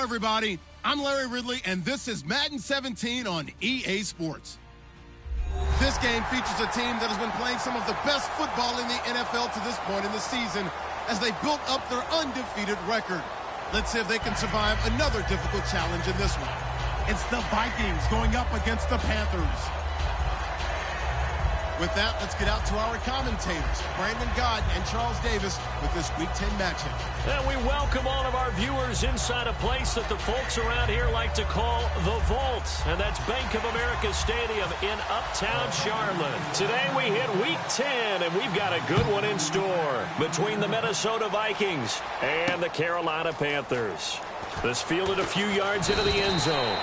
everybody. I'm Larry Ridley, and this is Madden 17 on EA Sports. This game features a team that has been playing some of the best football in the NFL to this point in the season as they built up their undefeated record. Let's see if they can survive another difficult challenge in this one. It's the Vikings going up against the Panthers. With that, let's get out to our commentators, Brandon Godden and Charles Davis, with this Week 10 matchup. And we welcome all of our viewers inside a place that the folks around here like to call the Vault. And that's Bank of America Stadium in Uptown Charlotte. Today we hit Week 10, and we've got a good one in store between the Minnesota Vikings and the Carolina Panthers. This fielded a few yards into the end zone.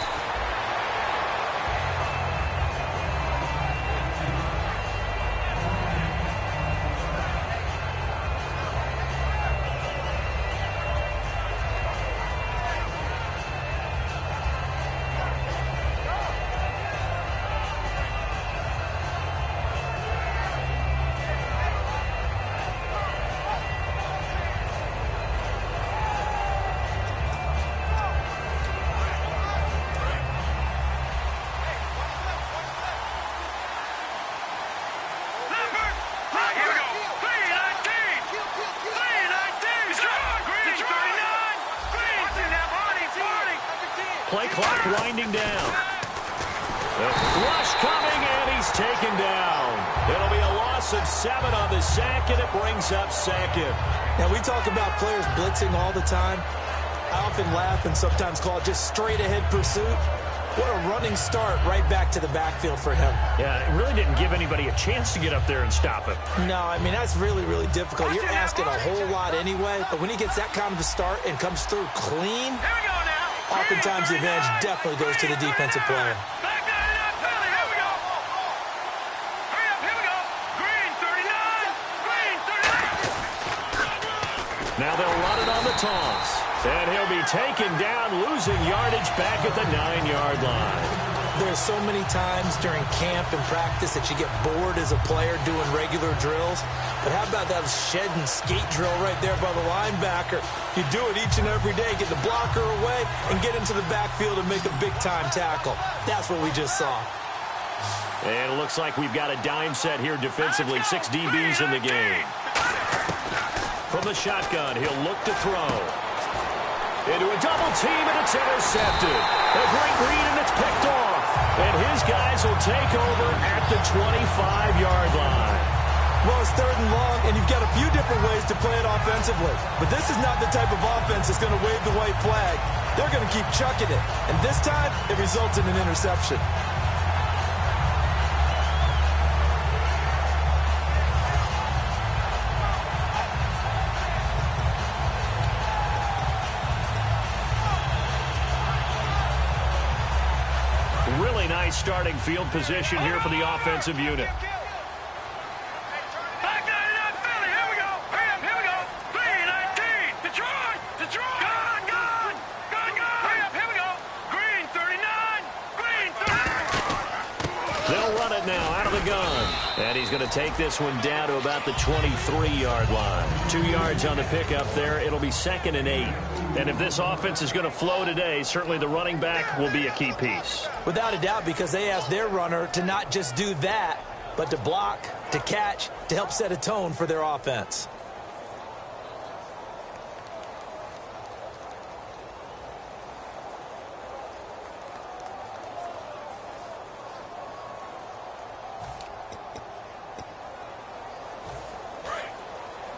Play clock winding down. The rush coming, and he's taken down. It'll be a loss of 7 on the sack, and it brings up second. Now, we talk about players blitzing all the time. I often laugh and sometimes call it just straight-ahead pursuit. What a running start right back to the backfield for him. Yeah, it really didn't give anybody a chance to get up there and stop him. No, I mean, that's really, really difficult. You're asking a whole lot anyway, but when he gets that kind of a start and comes through clean, oftentimes the advantage definitely goes to the defensive player. Now they'll run it on the toss. And he'll be taken down, losing yardage back at the 9-yard line. There's so many times during camp and practice that you get bored as a player doing regular drills. But how about that shed and skate drill right there by the linebacker? You do it each and every day, get the blocker away, and get into the backfield and make a big-time tackle. That's what we just saw. And it looks like we've got a dime set here defensively. 6 DBs in the game. From the shotgun, he'll look to throw. Into a double team, and it's intercepted. A great read, and it's picked off. And his guys will take over at the 25-yard line. Well, it's 3rd and long, and you've got a few different ways to play it offensively. But this is not the type of offense that's going to wave the white flag. They're going to keep chucking it. And this time, it results in an interception. Really nice starting field position here for the offensive unit. They'll run it now out of the gun. And he's going to take this one down to about the 23-yard line. 2 yards on the pickup there. It'll be 2nd and 8. And if this offense is going to flow today, certainly the running back will be a key piece. Without a doubt, because they asked their runner to not just do that, but to block, to catch, to help set a tone for their offense.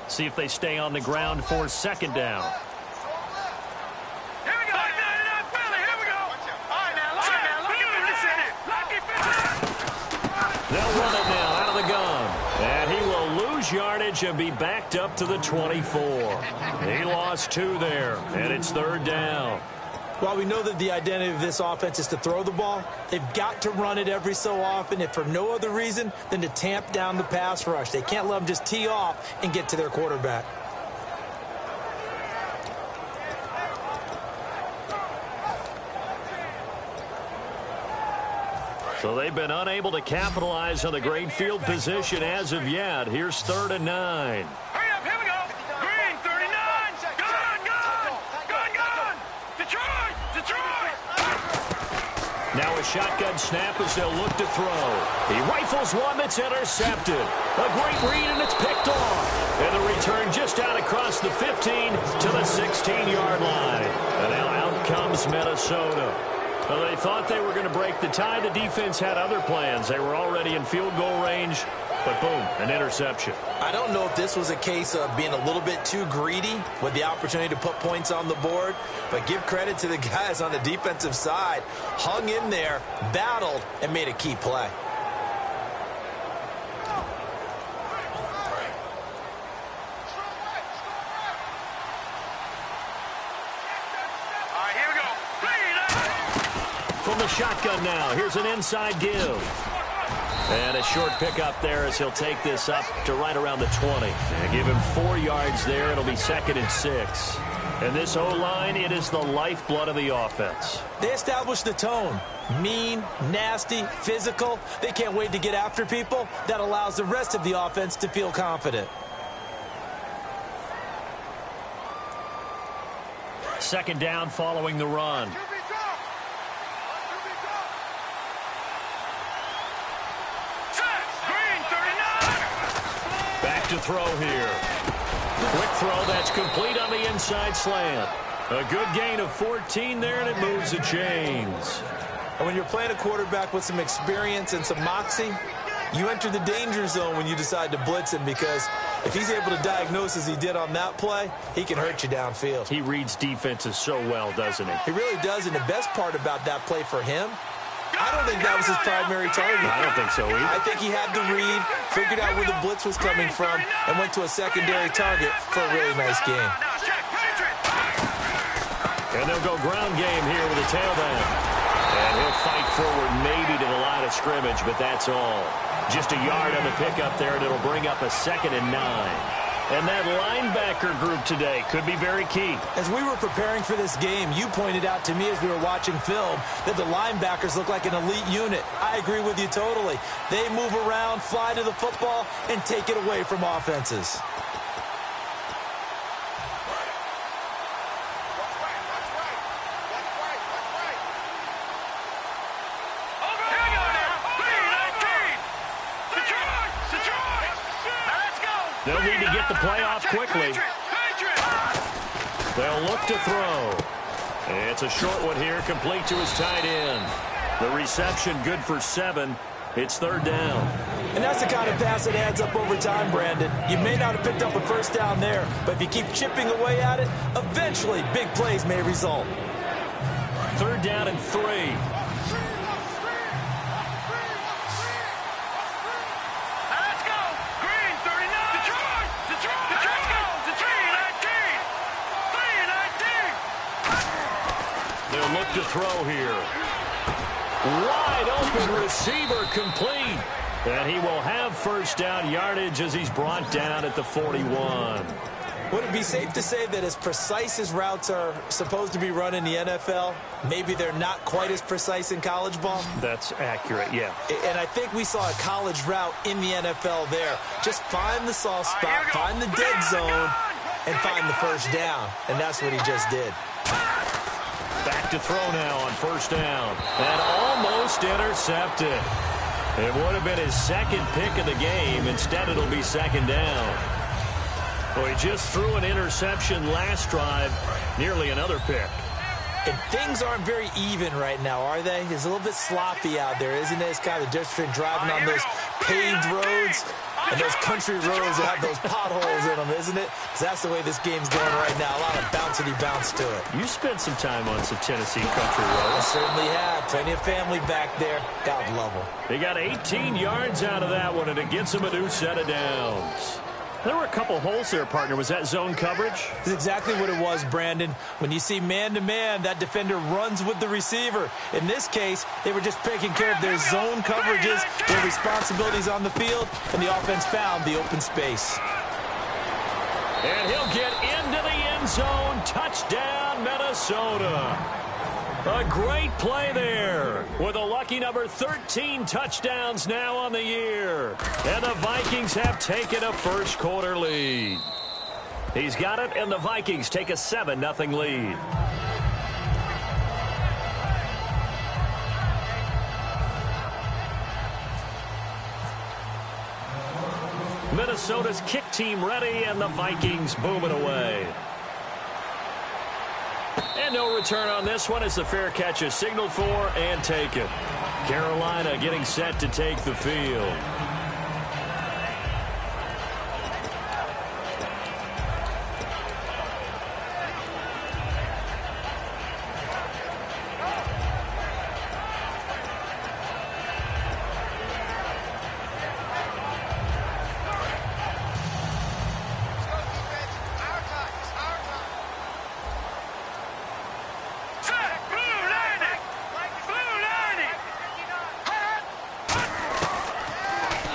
See if they stay on the ground for 2nd down. They'll run it now out of the gun. And he will lose yardage and be backed up to the 24. He lost 2 there, and it's 3rd down. While we know that the identity of this offense is to throw the ball, they've got to run it every so often, if for no other reason than to tamp down the pass rush. They can't let them just tee off and get to their quarterback. So they've been unable to capitalize on the great field position as of yet. Here's 3rd and 9. Hurry up, here we go. Green, 39. Gun. Detroit. shotgun snap as they'll look to throw. He rifles one that's intercepted. A great read, and it's picked off. And the return just out across the 15 to the 16-yard line. And now out comes Minnesota. Well, they thought they were going to break the tie. The defense had other plans. They were already in field goal range. But boom, an interception. I don't know if this was a case of being a little bit too greedy with the opportunity to put points on the board, but give credit to the guys on the defensive side. Hung in there, battled, and made a key play. All right, here we go. From the shotgun now, here's an inside give. And a short pickup there as he'll take this up to right around the 20. And give him 4 yards there. It'll be 2nd and 6. And this O-line, it is the lifeblood of the offense. They established the tone. Mean, nasty, physical. They can't wait to get after people. That allows the rest of the offense to feel confident. 2nd down following the run. To throw here. Quick throw that's complete on the inside slant. A good gain of 14 there, and it moves the chains. And when you're playing a quarterback with some experience and some moxie, you enter the danger zone when you decide to blitz him, because if he's able to diagnose as he did on that play, he can hurt you downfield. He reads defenses so well, doesn't he? He really does, and the best part about that play for him, I don't think that was his primary target. I don't think so either. I think he had the read, figured out where the blitz was coming from, and went to a secondary target for a really nice game. And they'll go ground game here with a tailback. And he'll fight forward maybe to the line of scrimmage, but that's all. Just a yard on the pickup there, and it'll bring up a 2nd and 9. And that linebacker group today could be very key. As we were preparing for this game, you pointed out to me as we were watching film that the linebackers look like an elite unit. I agree with you totally. They move around, fly to the football, and take it away from offenses. They'll need to get the play off quickly. They'll look to throw. It's a short one here, complete to his tight end. The reception good for 7. It's 3rd down. And that's the kind of pass that adds up over time, Brandon. You may not have picked up a first down there, but if you keep chipping away at it, eventually big plays may result. 3rd down and 3. Look to throw here. Wide open receiver complete. And he will have first down yardage as he's brought down at the 41. Would it be safe to say that as precise as routes are supposed to be run in the NFL, maybe they're not quite as precise in college ball? That's accurate, yeah. And I think we saw a college route in the NFL there. Just find the soft spot, find the dead zone, and find the first down. And that's what he just did. Back to throw now on first down. And almost intercepted. It would have been his 2nd pick of the game. Instead, it'll be 2nd down. Well, he just threw an interception last drive. Nearly another pick. And things aren't very even right now, are they? It's a little bit sloppy out there, isn't it? It's kind of the difference between driving on those paved roads and those country roads that have those potholes in them, isn't it? Because that's the way this game's going right now. A lot of bouncy bounce to it. You spent some time on some Tennessee country roads. I certainly have. Plenty of family back there. God love them. They got 18 yards out of that one, and it gets them a new set of downs. There were a couple holes there, partner. Was that zone coverage? That's exactly what it was, Brandon. When you see man-to-man, that defender runs with the receiver. In this case, they were just taking care of their zone coverages, their responsibilities on the field, and the offense found the open space. And he'll get into the end zone. Touchdown, Minnesota. A great play there with a lucky number 13 touchdowns now on the year. And the Vikings have taken a first quarter lead. He's got it, and the Vikings take a 7-0 lead. Minnesota's kick team ready, and the Vikings moving away. And no return on this one as the fair catch is signaled for and taken. Carolina getting set to take the field.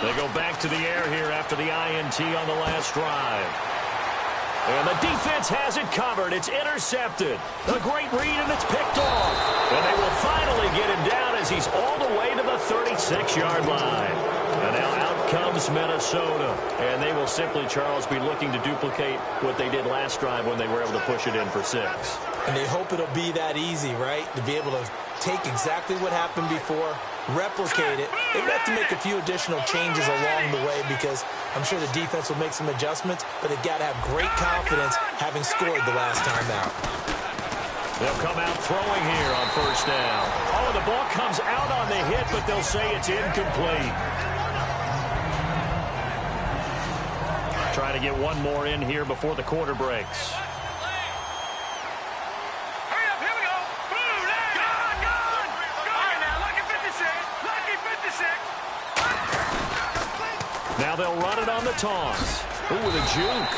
They go back to the air here after the INT on the last drive. And the defense has it covered. It's intercepted. A great read, and it's picked off. And they will finally get him down as he's all the way to the 36-yard line. And now out comes Minnesota. And they will simply, Charles, be looking to duplicate what they did last drive when they were able to push it in for 6. And they hope it'll be that easy, right? To be able to take exactly what happened before, replicate it. They've got to make a few additional changes along the way because I'm sure the defense will make some adjustments, but they've got to have great confidence having scored the last time out. They'll come out throwing here on first down. Oh, the ball comes out on the hit, but they'll say it's incomplete. Trying to get one more in here before the quarter breaks. Now they'll run it on the toss. Ooh, with a juke.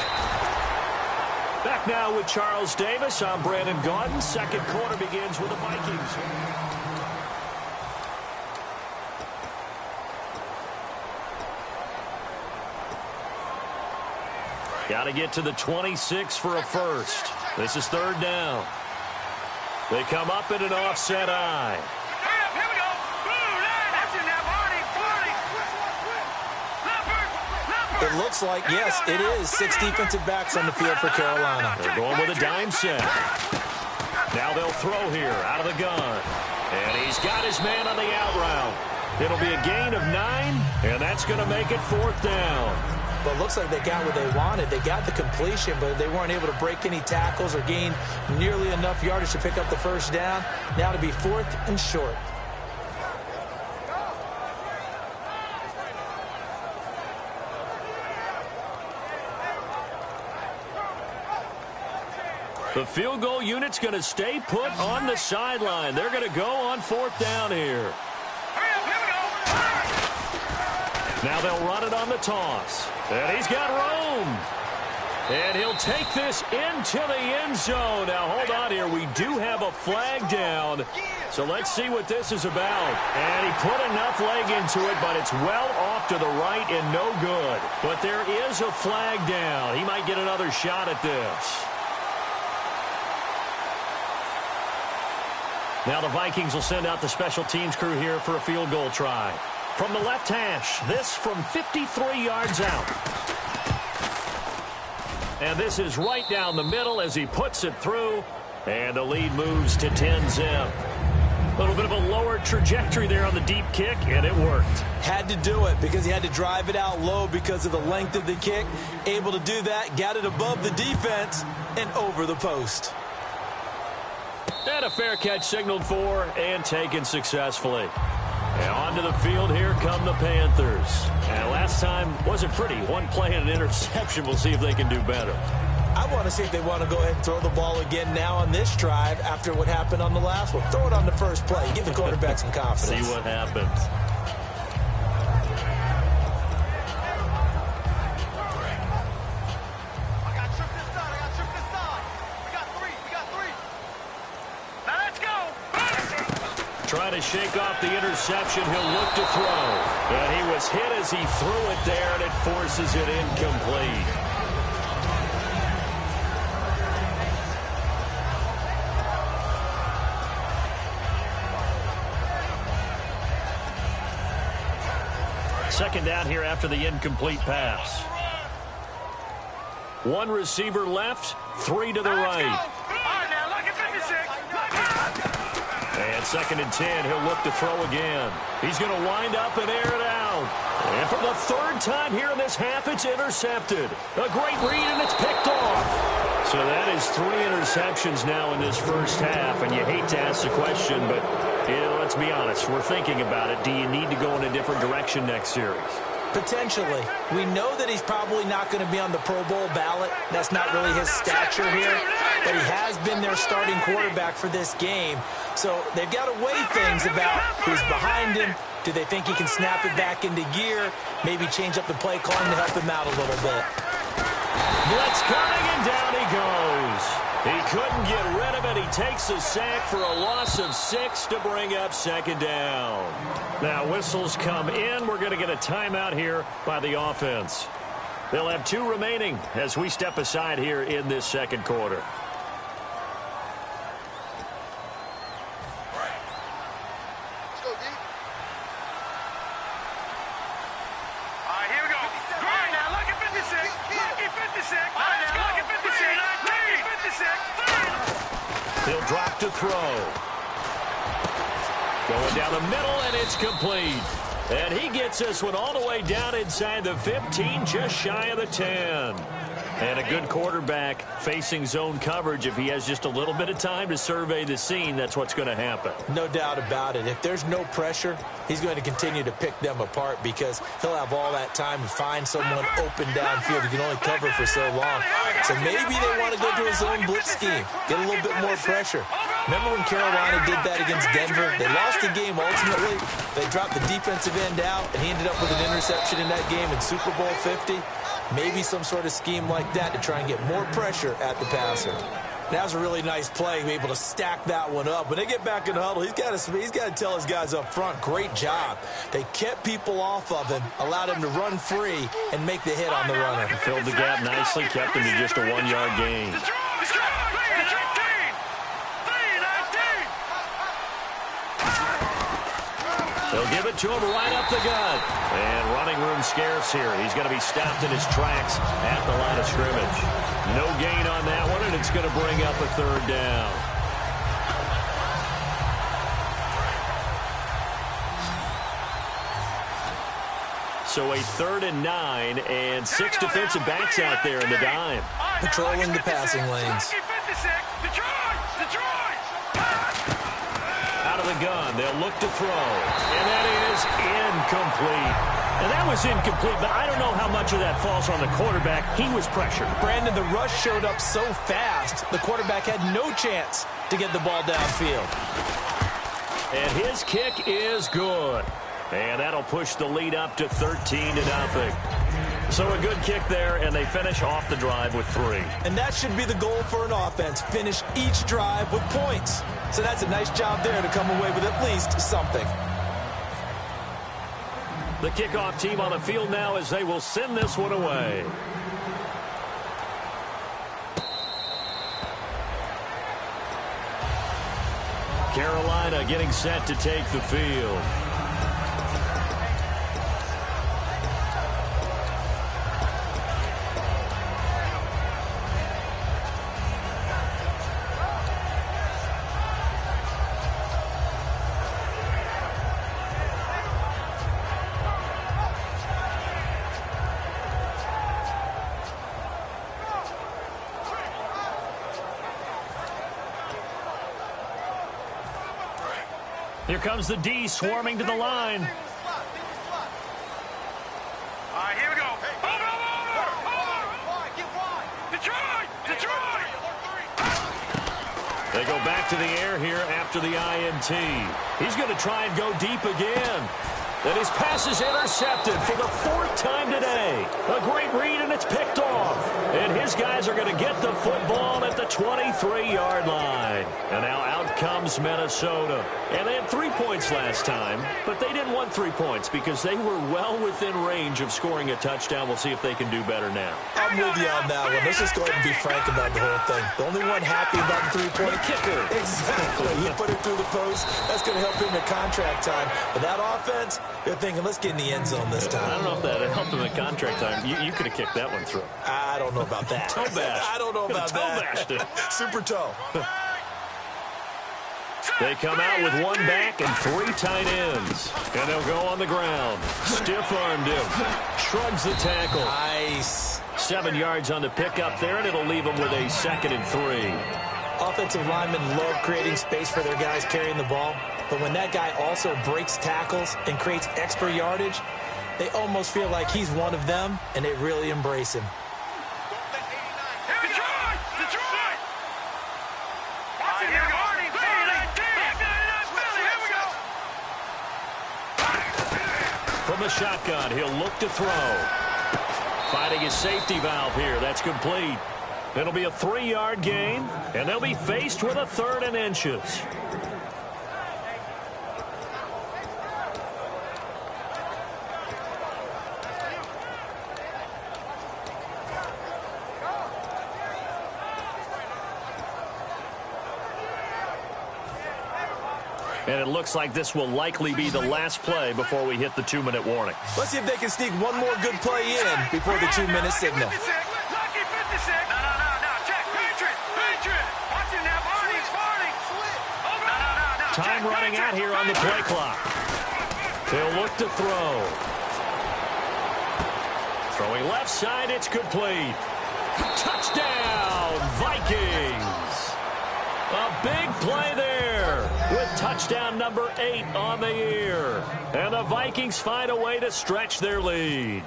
Back now with Charles Davis. I'm Brandon Gaudin. Second quarter begins with the Vikings. Got to get to the 26 for a first. This is third down. They come up in an offset eye. It looks like, yes, it is 6 defensive backs on the field for Carolina. They're going with a dime set. Now they'll throw here out of the gun. And he's got his man on the out route. It'll be a gain of 9, and that's going to make it fourth down. But it looks like they got what they wanted. They got the completion, but they weren't able to break any tackles or gain nearly enough yardage to pick up the first down. Now to be fourth and short. The field goal unit's going to stay put on the sideline. They're going to go on fourth down here. Now they'll run it on the toss. And he's got room. And he'll take this into the end zone. Now, hold on here. We do have a flag down. So let's see what this is about. And he put enough leg into it, but it's well off to the right and no good. But there is a flag down. He might get another shot at this. Now the Vikings will send out the special teams crew here for a field goal try. From the left hash, this from 53 yards out. And this is right down the middle as he puts it through. And the lead moves to 10-zip. A little bit of a lower trajectory there on the deep kick, and it worked. Had to do it because he had to drive it out low because of the length of the kick. Able to do that, got it above the defense and over the post. And a fair catch signaled for and taken successfully. And onto the field, here come the Panthers. And last time wasn't pretty. One play and an interception. We'll see if they can do better. I want to see if they want to go ahead and throw the ball again now on this drive after what happened on the last one. Throw it on the first play. Give the quarterback some confidence. See what happens. Trying to shake off the interception. He'll look to throw. And he was hit as he threw it there, and it forces it incomplete. Second down here after the incomplete pass. One receiver left, 3 to the right. And second and 10, he'll look to throw again. He's going to wind up and air it out. And for the third time here in this half, it's intercepted. A great read, and it's picked off. So that is 3 interceptions now in this first half, and you hate to ask the question, but let's be honest, we're thinking about it. Do you need to go in a different direction next series? Potentially. We know that he's probably not going to be on the Pro Bowl ballot. That's not really his stature here. But he has been their starting quarterback for this game. So they've got to weigh things about who's behind him. Do they think he can snap it back into gear? Maybe change up the play calling to help him out a little bit. Blitz coming, and down he goes. He couldn't get rid of it. He takes a sack for a loss of 6 to bring up second down. Now whistles come in. We're going to get a timeout here by the offense. They'll have 2 remaining as we step aside here in this second quarter. He'll drop to throw. Going down the middle, and it's complete. And he gets this one all the way down inside the 15, just shy of the 10. And a good quarterback facing zone coverage. If he has just a little bit of time to survey the scene, that's what's going to happen. No doubt about it. If there's no pressure, he's going to continue to pick them apart because he'll have all that time to find someone open downfield. He can only cover for so long. So maybe they want to go to a zone blitz scheme, get a little bit more pressure. Remember when Carolina did that against Denver? They lost the game ultimately. They dropped the defensive end out, and he ended up with an interception in that game in Super Bowl 50. Maybe some sort of scheme like that to try and get more pressure at the passer. That was a really nice play, be able to stack that one up. When they get back in the huddle, he's got to tell his guys up front, great job. They kept people off of him, allowed him to run free, and make the hit on the runner. Filled the gap nicely, kept him to just a 1-yard gain. They'll give it to him right up the gut. And running room scarce here. He's going to be stopped in his tracks at the line of scrimmage. No gain on that one, and it's going to bring up a third down. So a 3rd and 9, and 6 defensive backs out there in the dime. Patrolling the passing lanes. Out of the gun, they'll look to throw. And that is incomplete. And that was incomplete, but I don't know how much of that falls on the quarterback. He was pressured. Brandon, the rush showed up so fast, the quarterback had no chance to get the ball downfield. And his kick is good. And that'll push the lead up to 13-0. So a good kick there, and they finish off the drive with 3. And that should be the goal for an offense, finish each drive with points. So that's a nice job there to come away with at least something. The kickoff team on the field now as they will send this one away. Carolina getting set to take the field. Here comes the D swarming to the line. All right, here we go. Over. Detroit! They go back to the air here after the INT. He's going to try and go deep again. And his pass is intercepted for the 4th time today. A great read, and it's picked off. And his guys are going to get the football at the 23-yard line. And now out comes Minnesota. And they had 3 points last time, but they didn't want 3 points because they were well within range of scoring a touchdown. We'll see if they can do better now. I'm with you on that one. Let's just go ahead and be frank about the whole thing. The only one happy about the 3-point kicker. Exactly. He put it through the post. That's going to help him in contract time. But that offense, they're thinking, let's get in the end zone this time. I don't know if that helped him in contract time. You could have kicked that one through. I don't know about that. Toe bash. I don't know about that. Toe bashed it. Super toe. They come out with one back and 3 tight ends. And they'll go on the ground. Stiff-armed him. Shrugs the tackle. Nice. 7 yards on the pickup there, and it'll leave them with a 2nd and 3. Offensive linemen love creating space for their guys carrying the ball. But when that guy also breaks tackles and creates extra yardage, they almost feel like he's one of them, and they really embrace him. From the shotgun, he'll look to throw. Finding his safety valve here. That's complete. It'll be a 3-yard gain, and they'll be faced with a 3rd and inches. And it looks like this will likely be the last play before we hit the 2-minute warning. Let's see if they can sneak one more good play in before the 2-minute signal. Time running out here on the play clock. They'll look to throw. Throwing left side, it's complete. Touchdown, Vikings! A big play there with touchdown number 8 on the year. And the Vikings find a way to stretch their lead.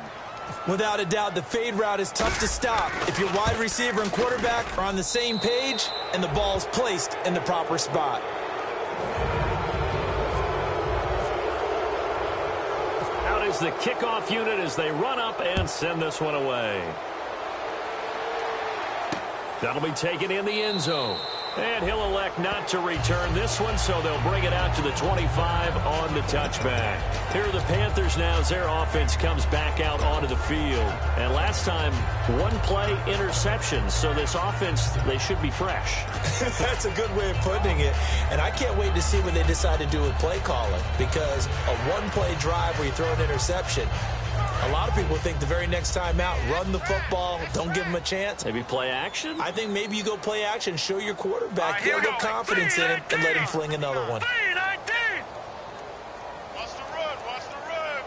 Without a doubt, the fade route is tough to stop if your wide receiver and quarterback are on the same page and the ball's placed in the proper spot. Out is the kickoff unit as they run up and send this one away. That'll be taken in the end zone. And he'll elect not to return this one, so they'll bring it out to the 25 on the touchback. Here are the Panthers now as their offense comes back out onto the field. And last time, 1-play interception, so this offense, they should be fresh. That's a good way of putting it. And I can't wait to see what they decide to do with play calling, because a 1-play drive where you throw an interception, a lot of people think the very next time out, run the football, don't give them a chance. Maybe play action? I think maybe you go play action, show your quarterback, get a little confidence in him, and let him fling another one. Watch the run, watch the run.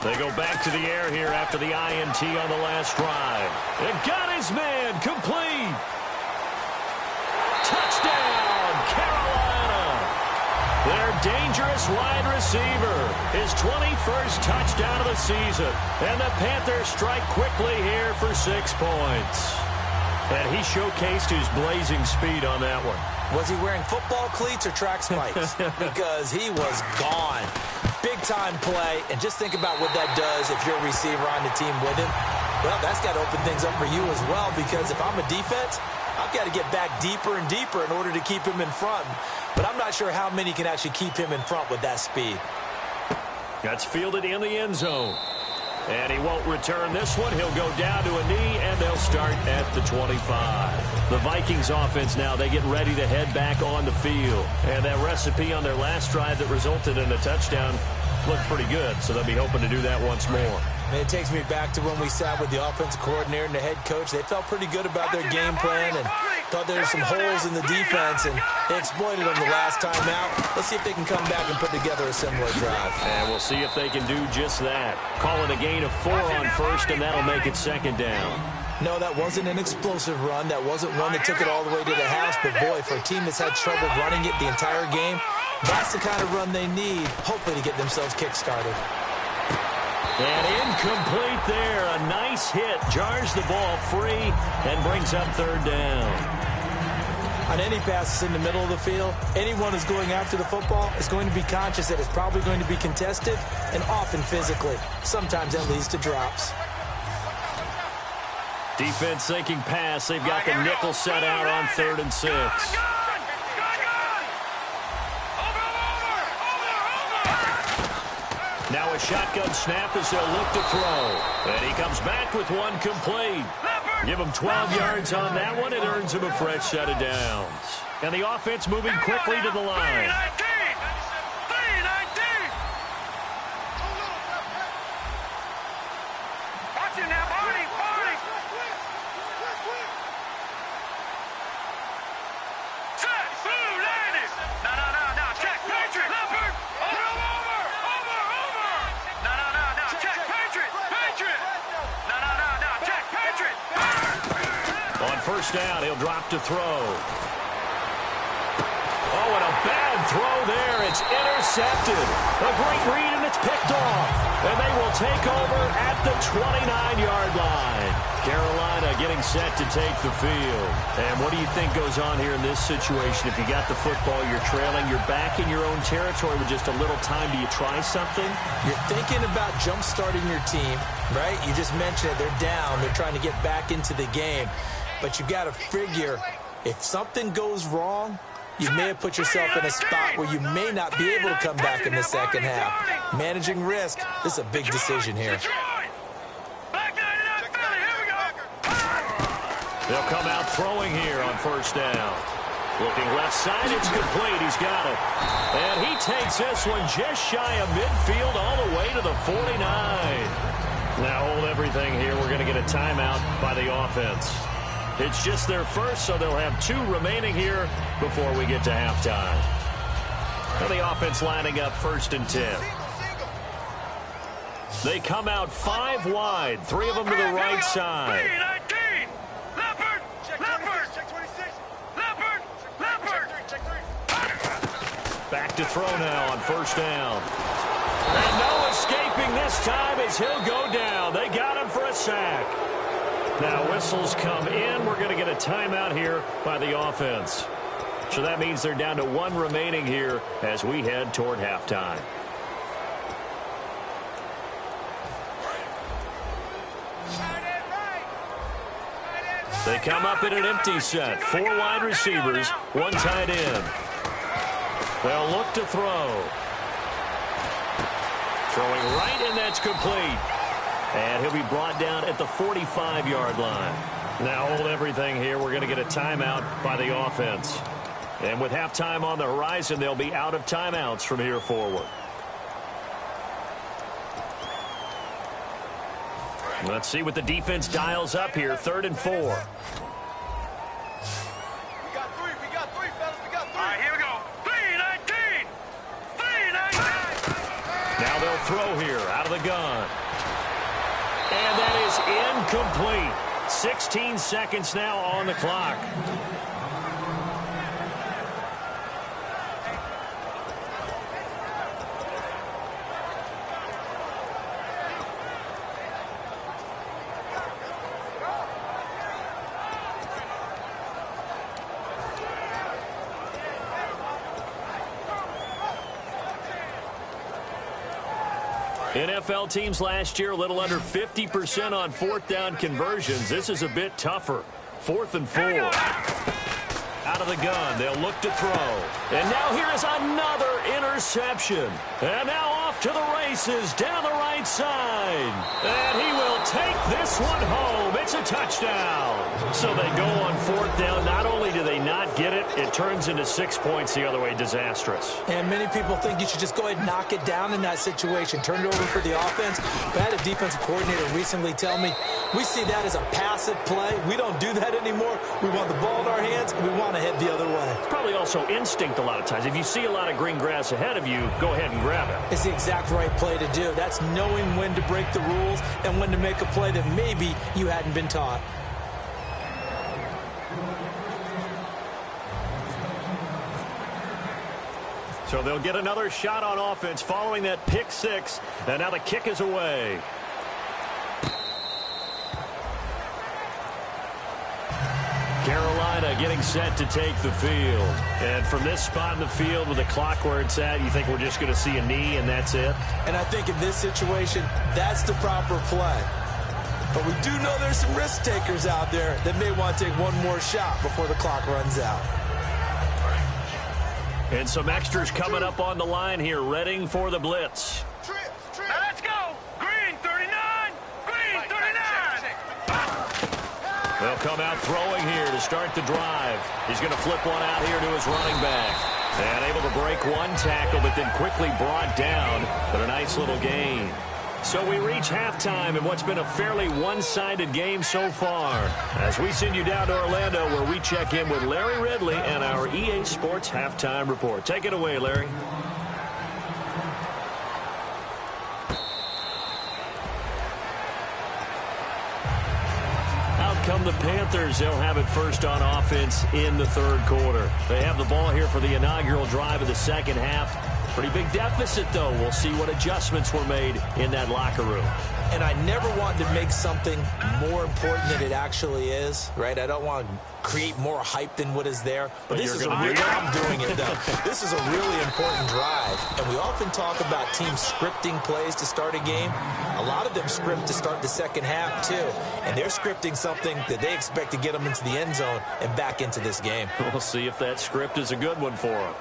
They go back to the air here after the INT on the last drive. It got his man complete. Touchdown, Carolina. Their dangerous wide receiver. His 21st touchdown of the season. And the Panthers strike quickly here for 6 points. And he showcased his blazing speed on that one. Was he wearing football cleats or track spikes? Because he was gone. Big-time play, and just think about what that does if you're a receiver on the team with him. Well, that's got to open things up for you as well, because if I'm a defense, I've got to get back deeper and deeper in order to keep him in front. But I'm not sure how many can actually keep him in front with that speed. That's fielded in the end zone. And he won't return this one. He'll go down to a knee, and they'll start at the 25. The Vikings offense now, they get ready to head back on the field. And that recipe on their last drive that resulted in a touchdown looked pretty good, so they'll be hoping to do that once more. And it takes me back to when we sat with the offensive coordinator and the head coach. They felt pretty good about their game plan and thought there were some holes in the defense, and they exploited them the last time out. Let's see if they can come back and put together a similar drive. And we'll see if they can do just that. Call it a gain of 4 on first, and that'll make it 2nd down. No, that wasn't an explosive run. That wasn't one that took it all the way to the house. But, boy, for a team that's had trouble running it the entire game, that's the kind of run they need, hopefully, to get themselves kick-started. And incomplete there. A nice hit. Jars the ball free and brings up 3rd down. On any passes in the middle of the field, anyone who's going after the football is going to be conscious that it's probably going to be contested and often physically. Sometimes that leads to drops. Defense thinking pass. They've got the nickel set out on 3rd and 6. Now a shotgun snap as they'll look to throw. And he comes back with one complete. Give him 12 yards on that one. It earns him a fresh set of downs. And the offense moving quickly to the line. first down. He'll drop to throw. Oh, and a bad throw there. It's intercepted. A great read, and it's picked off. And they will take over at the 29-yard line. Carolina getting set to take the field. And what do you think goes on here in this situation? If you got the football, you're trailing, you're back in your own territory with just a little time. Do you try something? You're thinking about jump-starting your team, right? You just mentioned it. They're down. They're trying to get back into the game. But you got to figure, if something goes wrong, you may have put yourself in a spot where you may not be able to come back in the second half. Managing risk, this is a big decision here. They'll come out throwing here on first down. Looking left side, it's complete. He's got it. And he takes this one just shy of midfield all the way to the 49. Now hold everything here. We're going to get a timeout by the offense. It's just their first, so they'll have 2 remaining here before we get to halftime. Now the offense lining up 1st and 10. They come out 5 wide, 3 of them to the right side. Back to throw now on first down. And no escaping this time as he'll go down. They got him for a sack. Now whistles come in. We're going to get a timeout here by the offense. So that means they're down to 1 remaining here as we head toward halftime. They come up in an empty set. 4 wide receivers, 1 tight end. They'll look to throw. Throwing right, and that's complete. And he'll be brought down at the 45-yard line. Now hold everything here. We're going to get a timeout by the offense. And with halftime on the horizon, they'll be out of timeouts from here forward. Let's see what the defense dials up here. 3rd and 4. We got 3, fellas. We got 3. All right, here we go. 3-19. 3-19. Now they'll throw here out of the gun. And that is incomplete. 16 seconds now on the clock. NFL teams last year a little under 50% on 4th down conversions. This is a bit tougher. 4th and 4. Out of the gun. They'll look to throw. And now here is another interception. And now off to the races down the right side. And he will take this one home. It's a touchdown. So they go on 4th down. Not only do they not get it, it turns into 6 points the other way. Disastrous. And many people think you should just go ahead and knock it down in that situation. Turn it over for the offense. But I had a defensive coordinator recently tell me, we see that as a passive play. We don't do that anymore. We want the ball in our hands, and we want to head the other way. It's probably also instinct a lot of times. If you see a lot of green grass ahead of you, go ahead and grab it. It's the exact right play to do. That's knowing when to break the rules and when to make a play that maybe you hadn't been taught. So they'll get another shot on offense following that pick 6. And now the kick is away. Carolina getting set to take the field. And from this spot in the field with the clock where it's at, you think we're just going to see a knee and that's it? And I think in this situation, that's the proper play. But we do know there's some risk takers out there that may want to take one more shot before the clock runs out. And some extras coming up on the line here, readying for the blitz. Now let's go. Green 39. Green 39. They'll come out throwing here to start the drive. He's going to flip one out here to his running back. And able to break one tackle, but then quickly brought down. But a nice little gain. So we reach halftime in what's been a fairly one-sided game so far. As we send you down to Orlando, where we check in with Larry Ridley and our EA Sports Halftime Report. Take it away, Larry. come the Panthers. They'll have it first on offense in the third quarter. They have the ball here for the inaugural drive of the second half. Pretty big deficit, though. We'll see what adjustments were made in that locker room. And I never want to make something more important than it actually is, right? I don't want to create more hype than what is there. But this is I'm doing it, though. This is a really important drive. And we often talk about teams scripting plays to start a game. A lot of them script to start the second half, too. And they're scripting something that they expect to get them into the end zone and back into this game. We'll see if that script is a good one for them.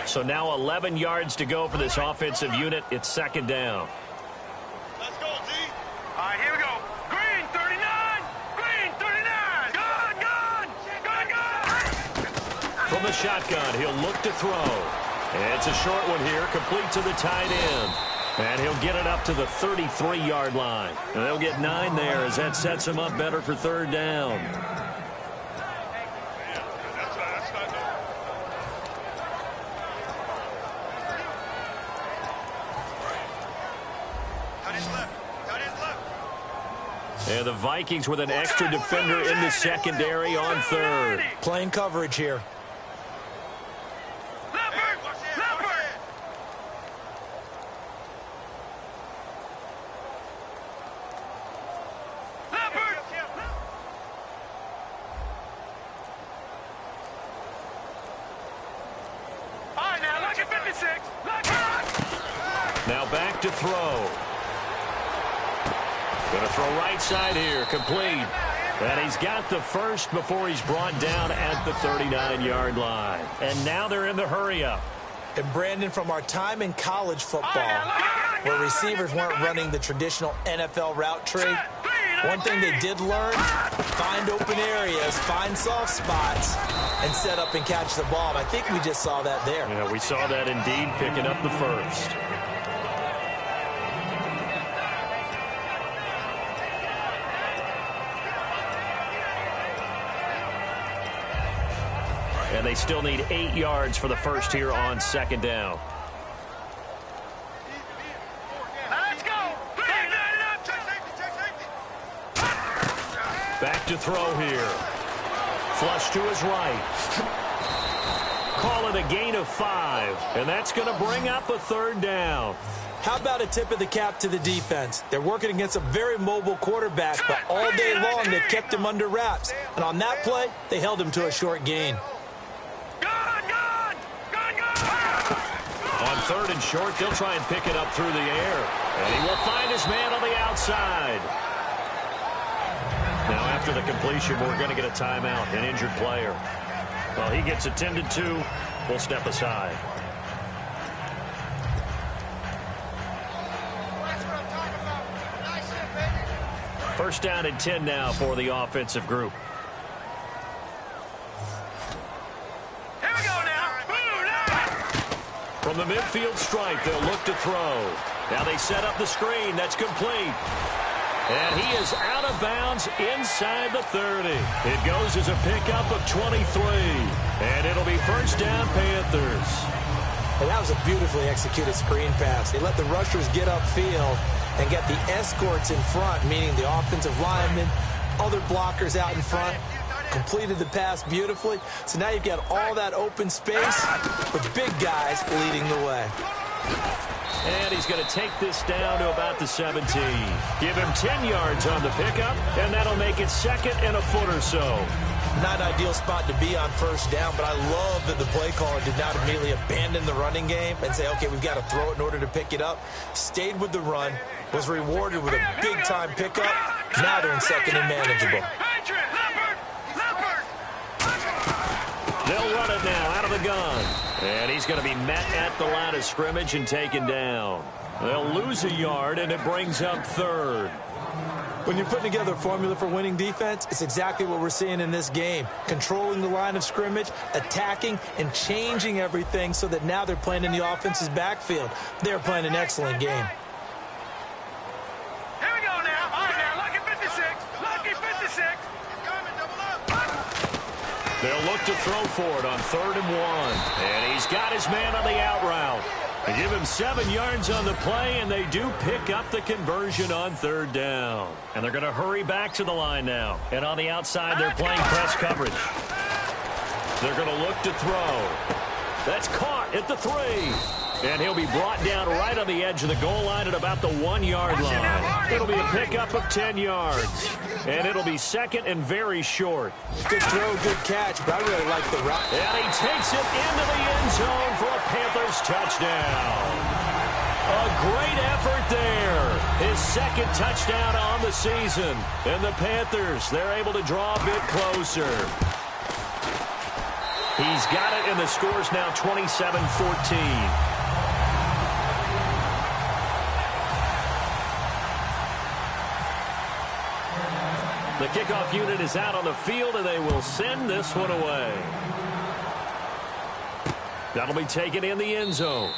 So now 11 yards to go for this offensive unit. It's second down. Let's go, Z. All right, here we go. Green, 39. Green, 39. Good. From the shotgun, he'll look to throw. And it's a short one here, complete to the tight end. And he'll get it up to the 33-yard line. And they'll get 9 there as that sets him up better for third down. And the Vikings with an extra defender in the secondary on third. Playing coverage here. Now back to throw. Going to throw right side here, complete. And he's got the first before he's brought down at the 39-yard line. And now they're in the hurry-up. And, Brandon, from our time in college football, where receivers weren't running the traditional NFL route tree, one thing they did learn, find open areas, find soft spots, and set up and catch the ball. And I think we just saw that there. Yeah, we saw that indeed, picking up the first. And they still need 8 yards for the first here on second down. Let's go. Back to throw here. Flush to his right. Call it a gain of 5. And that's going to bring up a third down. How about a tip of the cap to the defense? They're working against a very mobile quarterback, but all day long they kept him under wraps. And on that play, they held him to a short gain. On third and short, they'll try and pick it up through the air. And he will find his man on the outside. Now, after the completion, we're going to get a timeout, an injured player. Well, he gets attended to. We'll step aside. First down and 10 now for the offensive group. From the midfield stripe, they'll look to throw. Now they set up the screen. That's complete. And he is out of bounds inside the 30. It goes as a pickup of 23. And it'll be first down, Panthers. And that was a beautifully executed screen pass. They let the rushers get upfield and get the escorts in front, meaning the offensive linemen, other blockers out in front. Completed the pass beautifully. So now you've got all that open space with big guys leading the way. And he's going to take this down to about the 17. Give him 10 yards on the pickup, and that'll make it second and a foot or so. Not an ideal spot to be on first down, but I love that the play caller did not immediately abandon the running game and say, okay, we've got to throw it in order to pick it up. Stayed with the run, was rewarded with a big-time pickup. Now they're in second and manageable. They'll run it now out of the gun. And he's going to be met at the line of scrimmage and taken down. They'll lose a yard, and it brings up third. When you're putting together a formula for winning defense, it's exactly what we're seeing in this game. Controlling the line of scrimmage, attacking, and changing everything so that now they're playing in the offense's backfield. They're playing an excellent game. Here we go now. All right, now, lucky 56. Lucky 56. They'll look to throw for it on 3rd and 1. And he's got his man on the out route. They give him 7 yards on the play, and they do pick up the conversion on 3rd down. And they're going to hurry back to the line now. And on the outside, they're playing press coverage. They're going to look to throw. That's caught at the 3. And he'll be brought down right on the edge of the goal line at about the 1-yard line. It'll be a pickup of 10 yards. And it'll be 2nd and very short. Good throw, good catch, but I really like the route. And he takes it into the end zone for a Panthers touchdown. A great effort there. His 2nd touchdown on the season. And the Panthers, they're able to draw a bit closer. He's got it, and the score's now 27-14. The kickoff unit is out on the field, and they will send this one away. That'll be taken in the end zone.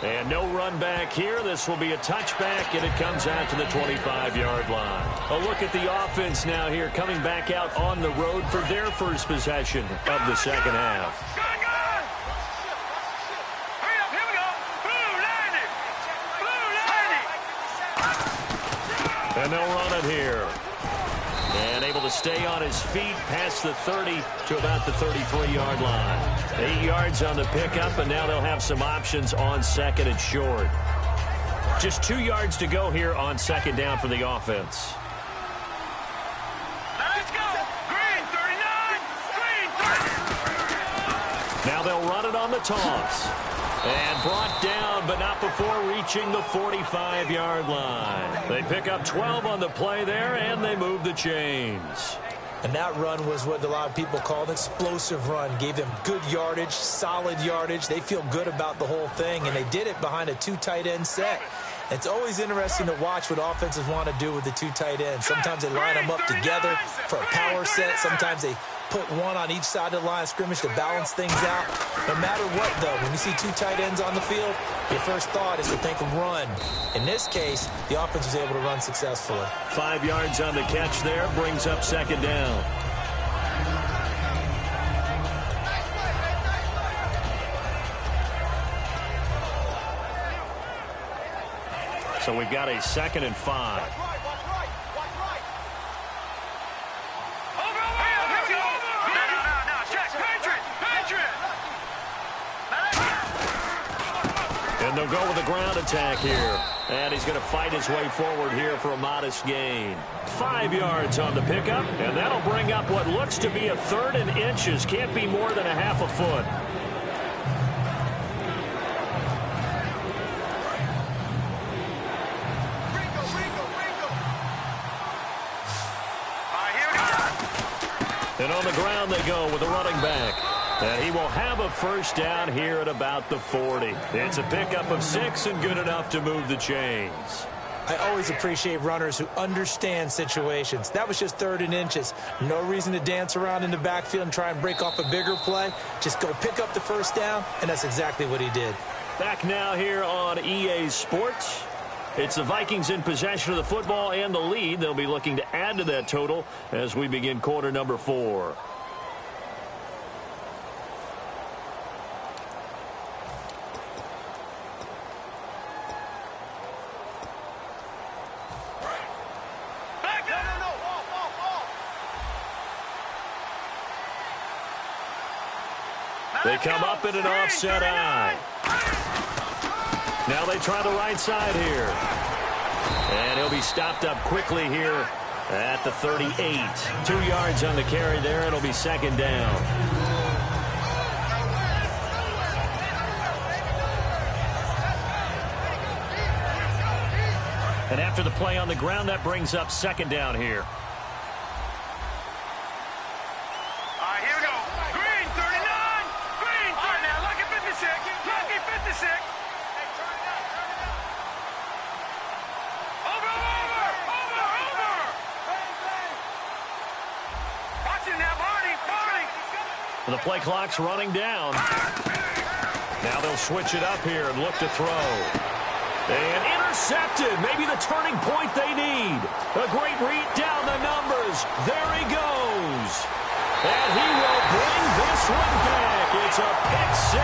And no run back here. This will be a touchback, and it comes out to the 25-yard line. A look at the offense now here, coming back out on the road for their first possession of the second half. And they'll run it here. And able to stay on his feet past the 30 to about the 33-yard line. 8 yards on the pickup, and now they'll have some options on 2nd and short. Just 2 yards to go here on 2nd down for the offense. Let's go! Green 39! Green 30! Now they'll run it on the toss. And brought down, but not before reaching the 45-yard line. They pick up 12 on the play there, and they move the chains. And that run was what a lot of people call an explosive run. Gave them good yardage, solid yardage. They feel good about the whole thing, and they did it behind a 2 tight end set. It's always interesting to watch what offenses want to do with the 2 tight ends. Sometimes they line them up together for a power set. Sometimes they put one on each side of the line of scrimmage to balance things out. No matter what, though, when you see 2 tight ends on the field, your first thought is to think of run. In this case, the offense was able to run successfully. 5 yards on the catch there, brings up 2nd down. So we've got a 2nd and 5. And they'll go with a ground attack here. And he's going to fight his way forward here for a modest gain. 5 yards on the pickup, and that'll bring up what looks to be a 3rd and inches. Can't be more than a half a foot. And on the ground they go with a running back. And he will have a first down here at about the 40. It's a pickup of 6 and good enough to move the chains. I always appreciate runners who understand situations. That was just 3rd and inches. No reason to dance around in the backfield and try and break off a bigger play. Just go pick up the first down, and that's exactly what he did. Back now here on EA Sports. It's the Vikings in possession of the football and the lead. They'll be looking to add to that total as we begin quarter number 4. They come up in an offset eye. Now they try the right side here. And he'll be stopped up quickly here at the 38. 2 yards on the carry there. It'll be 2nd down. And after the play on the ground, that brings up 2nd down here. The play clock's running down. Now they'll switch it up here and look to throw. And intercepted. Maybe the turning point they need. A great read down the numbers. There he goes. And he will bring this one back. It's a pick 6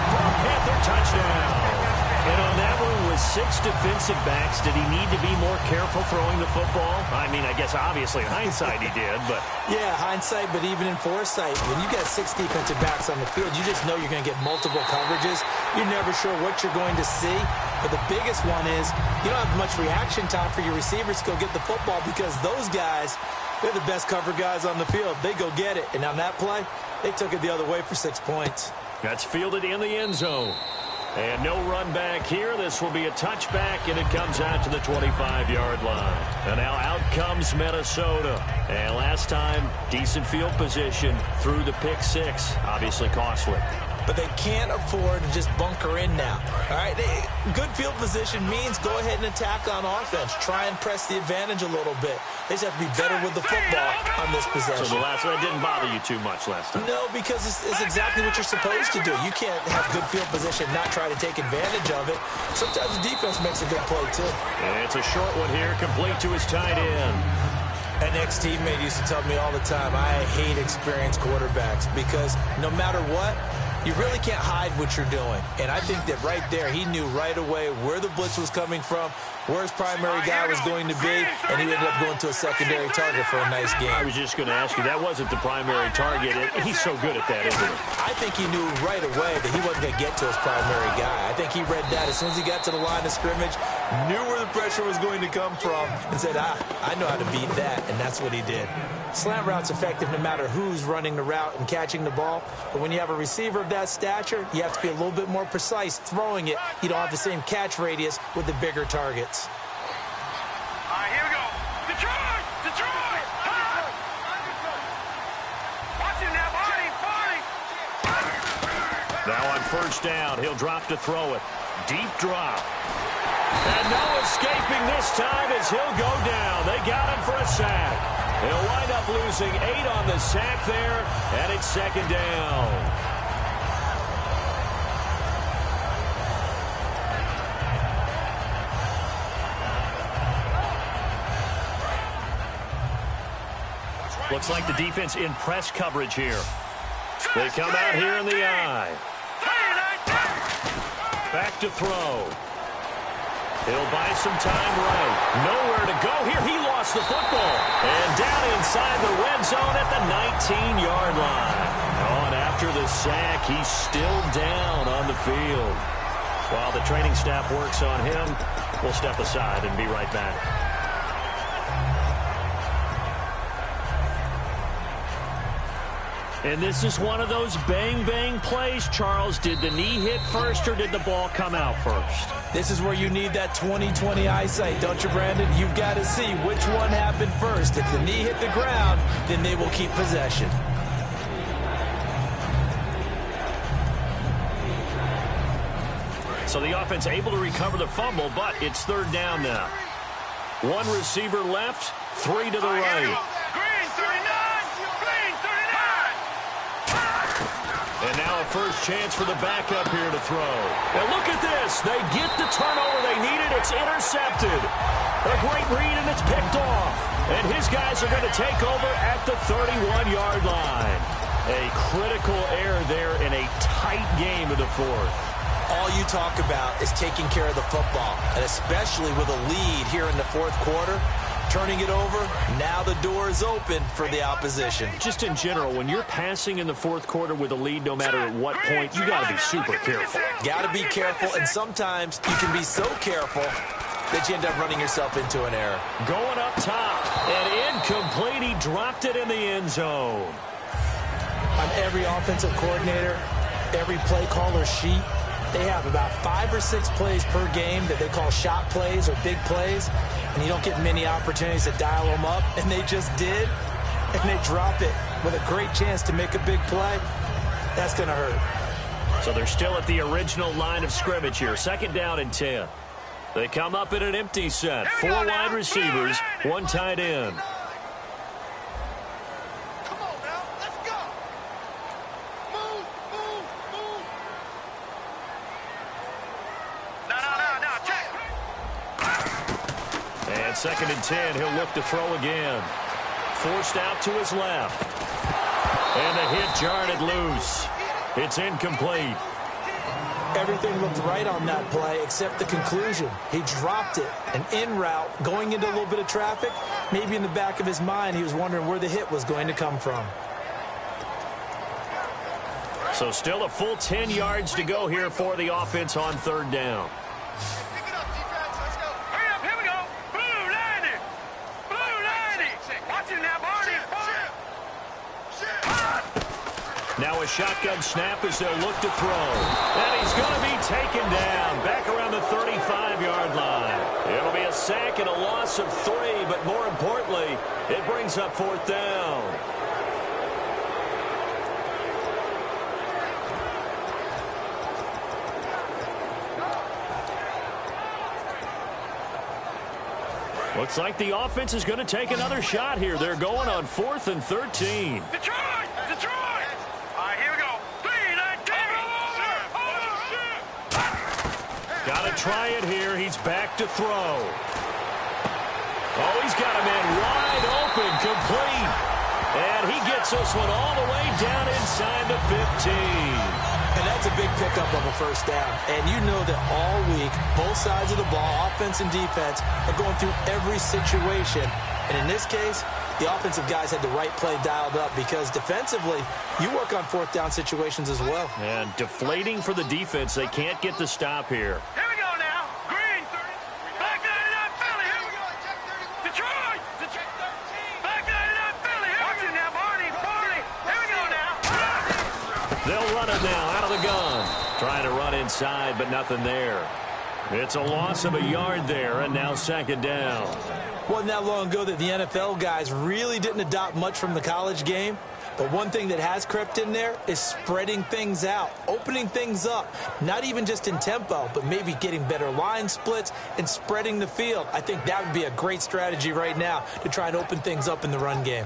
for a Panther touchdown. And on that one, with 6 defensive backs, did he need to be more careful throwing the football? I mean, I guess obviously in hindsight he did, but... Yeah, hindsight, but even in foresight, when you got 6 defensive backs on the field, you just know you're going to get multiple coverages. You're never sure what you're going to see. But the biggest one is you don't have much reaction time for your receivers to go get the football because those guys, they're the best cover guys on the field. They go get it. And on that play, they took it the other way for 6 points. That's fielded in the end zone. And no run back here. This will be a touchback, and it comes out to the 25-yard line. And now out comes Minnesota. And last time, decent field position through the pick 6. Obviously costly. But they can't afford to just bunker in now. All right, good field position means go ahead and attack on offense. Try and press the advantage a little bit. They just have to be better with the football on this possession. So the last one didn't bother you too much last time? No, because it's exactly what you're supposed to do. You can't have good field position and not try to take advantage of it. Sometimes the defense makes a good play, too. And it's a short one here, complete to his tight end. An ex-teammate used to tell me all the time, I hate experienced quarterbacks because no matter what, you really can't hide what you're doing. And I think that right there, he knew right away where the blitz was coming from, where his primary guy was going to be, and he ended up going to a secondary target for a nice game. I was just going to ask you, that wasn't the primary target. He's so good at that, isn't he? I think he knew right away that he wasn't going to get to his primary guy. I think he read that as soon as he got to the line of scrimmage, knew where the pressure was going to come from, and said, I know how to beat that, and that's what he did. Slant route's effective no matter who's running the route and catching the ball, but when you have a receiver of that stature, you have to be a little bit more precise throwing it. You don't have the same catch radius with the bigger targets. All right, here we go. Detroit! Detroit! Watch it now, Barney! Now on first down, he'll drop to throw it. Deep drop. And no escaping this time as he'll go down. They got him for a sack. He'll wind up losing 8 on the sack there, and it's second down. Looks like the defense in press coverage here. They come out here in the eye. Back to throw. He'll buy some time right. Nowhere to go here. He lost the football. And down inside the red zone at the 19-yard line. Oh, and after the sack, he's still down on the field. While the training staff works on him, we'll step aside and be right back. And this is one of those bang-bang plays, Charles. Did the knee hit first or did the ball come out first? This is where you need that 20/20 eyesight, don't you, Brandon? You've got to see which one happened first. If the knee hit the ground, then they will keep possession. So the offense able to recover the fumble, but it's third down now. One receiver left, 3 to the right. And now a first chance for the backup here to throw. And look at this. They get the turnover they needed. It's intercepted. A great read, and it's picked off. And his guys are going to take over at the 31-yard line. A critical error there in a tight game of the fourth. All you talk about is taking care of the football, and especially with a lead here in the fourth quarter. Turning it over, now the door is open for the opposition. Just in general, when you're passing in the fourth quarter with a lead, no matter at what point, you got to be super careful. Got to be careful, and sometimes you can be so careful that you end up running yourself into an error. Going up top, and incomplete. He dropped it in the end zone. On every offensive coordinator, every play caller sheet, they have about 5 or 6 plays per game that they call shot plays or big plays, and you don't get many opportunities to dial them up, and they just did, and they drop it with a great chance to make a big play. That's going to hurt. So they're still at the original line of scrimmage here. Second down and 10. They come up in an empty set. 4 wide receivers, 1 tight end. Second and 10, he'll look to throw again. Forced out to his left. And the hit jarred it loose. It's incomplete. Everything looked right on that play except the conclusion. He dropped it, and en route, going into a little bit of traffic, maybe in the back of his mind he was wondering where the hit was going to come from. So still a full 10 yards to go here for the offense on third down. Pick it up, defense. Let's go. Hurry up. Here we go. Blue 90. Blue 90. Watch him now, Barney. Now a shotgun snap as they'll look to throw. And he's going to be taken down back around the 35-yard line. It'll be a sack and a loss of 3, but more importantly, it brings up fourth down. Looks like the offense is going to take another shot here. They're going on 4th and 13. Detroit! Detroit! All right, here we go. 3-19. Got to try it here. He's back to throw. Oh, he's got a man wide open, complete. And he gets this one all the way down inside the 15. And that's a big pickup of a first down. And you know that all week, both sides of the ball, offense and defense, are going through every situation. And in this case, the offensive guys had the right play dialed up because defensively, you work on fourth down situations as well. And deflating for the defense. They can't get the stop here. Here we go now. Green 30. Back 99 Philly. Here we go. Detroit. Detroit 13. Back 99 Philly. Watch it now, Barney. Barney. Here we go now. They'll run it now out of the gun. Trying to run inside, but nothing there. It's a loss of a yard there, and now second down. Wasn't that long ago that the NFL guys really didn't adopt much from the college game. But one thing that has crept in there is spreading things out, opening things up, not even just in tempo, but maybe getting better line splits and spreading the field. I think that would be a great strategy right now to try and open things up in the run game.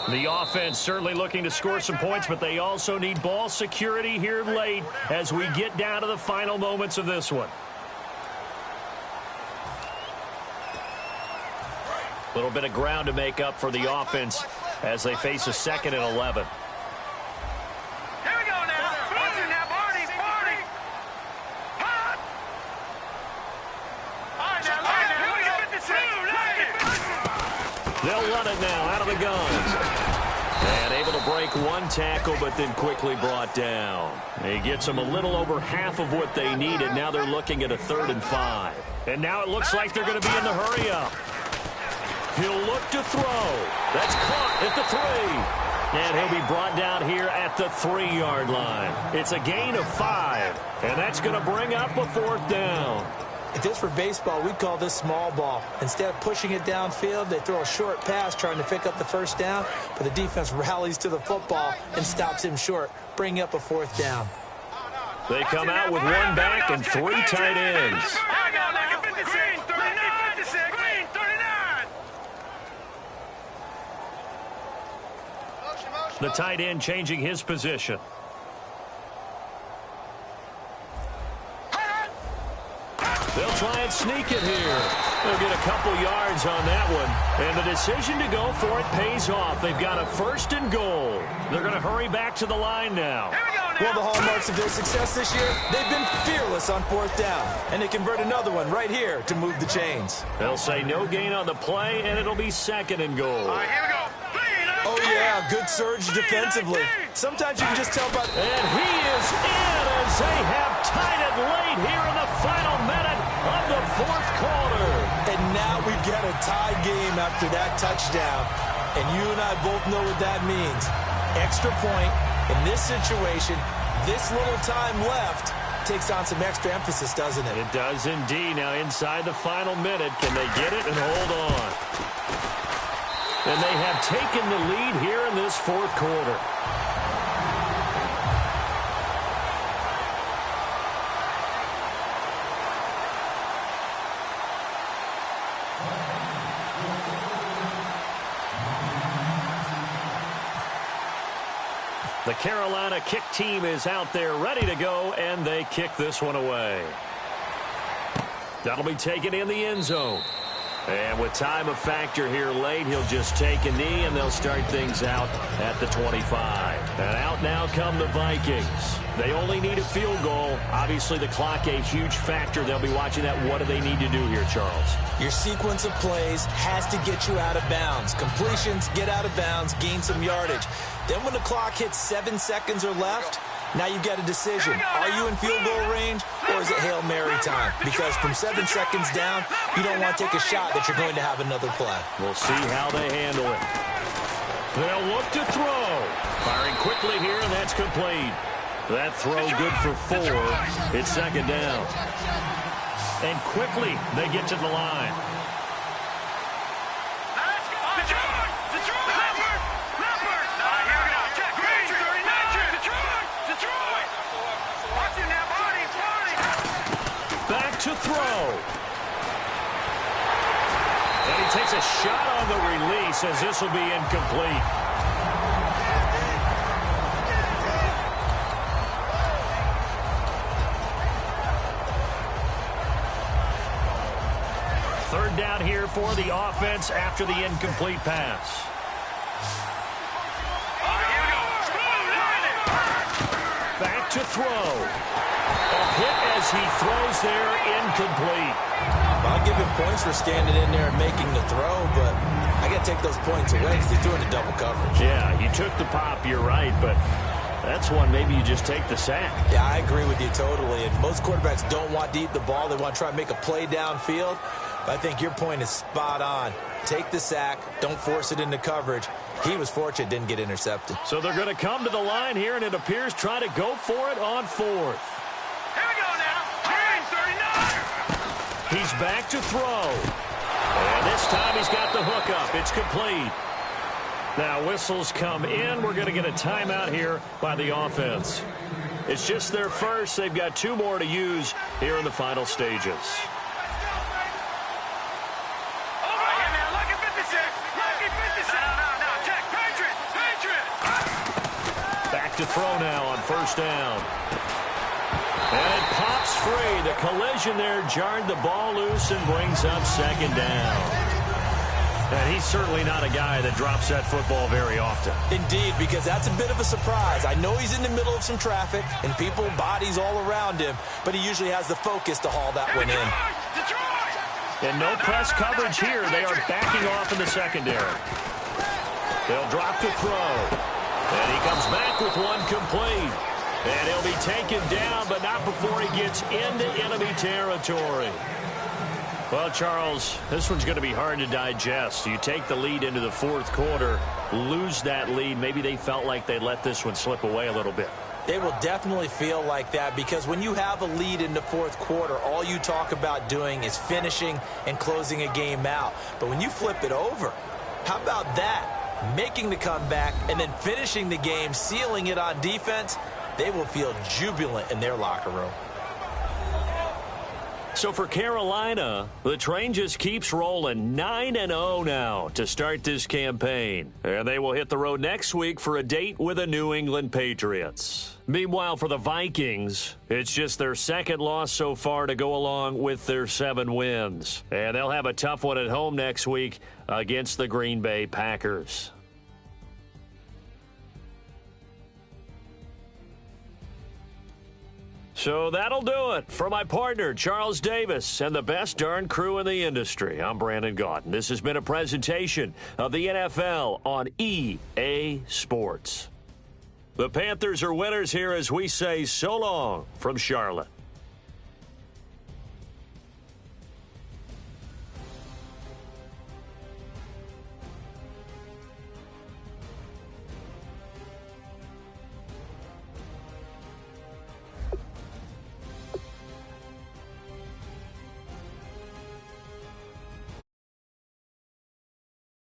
The offense certainly looking to score some points, but they also need ball security here late as we get down to the final moments of this one. A little bit of ground to make up for the offense as they face a 2nd and 11. Here we go now. Watch it now, Barney. Barney. Hot. All right, now, here we go. They'll run it now out of the guns. And able to break one tackle, but then quickly brought down. He gets them a little over half of what they needed. Now they're looking at a 3rd and 5. And now it looks like they're going to be in the hurry-up. He'll look to throw. That's caught at the 3. And he'll be brought down here at the 3-yard line. It's a gain of 5. And that's going to bring up a 4th down. If this were baseball, we'd call this small ball. Instead of pushing it downfield, they throw a short pass trying to pick up the first down, but the defense rallies to the football and stops him short, bringing up a 4th down. They come out with 1 back and 3 tight ends. Green 39. Green 39. The tight end changing his position. They'll try and sneak it here. They'll get a couple yards on that one. And the decision to go for it pays off. They've got a 1st and goal. They're going to hurry back to the line now. One of the hallmarks of their success this year, they've been fearless on 4th down. And they convert another one right here to move the chains. They'll say no gain on the play, and it'll be 2nd and goal. All right, here we go. Oh, yeah, good surge defensively. Sometimes you can just tell by... And he is in as they have tied it late here in the final minute of the 4th quarter. And now we've got a tie game after that touchdown. And you and I both know what that means. Extra point in this situation, this little time left, takes on some extra emphasis, doesn't it? It does indeed. Now inside the final minute, can they get it and hold on? And they have taken the lead here in this 4th quarter. The Carolina kick team is out there ready to go, and they kick this one away. That'll be taken in the end zone. And with time a factor here late, he'll just take a knee, and they'll start things out at the 25. And out now come the Vikings. They only need a field goal. Obviously, the clock a huge factor. They'll be watching that. What do they need to do here, Charles? Your sequence of plays has to get you out of bounds. Completions, get out of bounds, gain some yardage. Then when the clock hits 7 seconds or left, now you've got a decision. Are you in field goal range, or is it Hail Mary time? Because from 7 seconds down, you don't want to take a shot that you're going to have another play. We'll see how they handle it. They'll look to throw. Firing quickly here, and that's complete. That throw good for 4. It's second down. And quickly, they get to the line. Back to throw. And he takes a shot on the release as this will be incomplete. Third down here for the offense after the incomplete pass. Back to throw. A hit as he throws there, incomplete. I'll give him points for standing in there and making the throw, but I got to take those points away because he threw into double coverage. Yeah, you took the pop, you're right, but that's one maybe you just take the sack. Yeah, I agree with you totally. And most quarterbacks don't want to eat the ball. They want to try to make a play downfield. But I think your point is spot on. Take the sack. Don't force it into coverage. He was fortunate, didn't get intercepted. So they're going to come to the line here, and it appears try to go for it on 4th. Here we go now. 39. He's back to throw. And this time he's got the hook up. It's complete. Now whistles come in. We're going to get a timeout here by the offense. It's just their first. They've got 2 more to use here in the final stages. To throw now on first down. And it pops free. The collision there jarred the ball loose and brings up second down. And he's certainly not a guy that drops that football very often. Indeed, because that's a bit of a surprise. I know he's in the middle of some traffic and people, bodies all around him, but he usually has the focus to haul that one in. And no press coverage here. They are backing off in the secondary. They'll drop to throw. And he comes back with one complete. And he'll be taken down, but not before he gets into enemy territory. Well, Charles, this one's going to be hard to digest. You take the lead into the 4th quarter, lose that lead. Maybe they felt like they let this one slip away a little bit. They will definitely feel like that because when you have a lead in the 4th quarter, all you talk about doing is finishing and closing a game out. But when you flip it over, how about that? Making the comeback and then finishing the game, sealing it on defense, they will feel jubilant in their locker room. So for Carolina, the train just keeps rolling 9-0 now to start this campaign. And they will hit the road next week for a date with the New England Patriots. Meanwhile, for the Vikings, it's just their 2nd loss so far to go along with their 7 wins. And they'll have a tough one at home next week against the Green Bay Packers. So that'll do it. For my partner, Charles Davis, and the best darn crew in the industry, I'm Brandon Gaudin. This has been a presentation of the NFL on EA Sports. The Panthers are winners here as we say so long from Charlotte.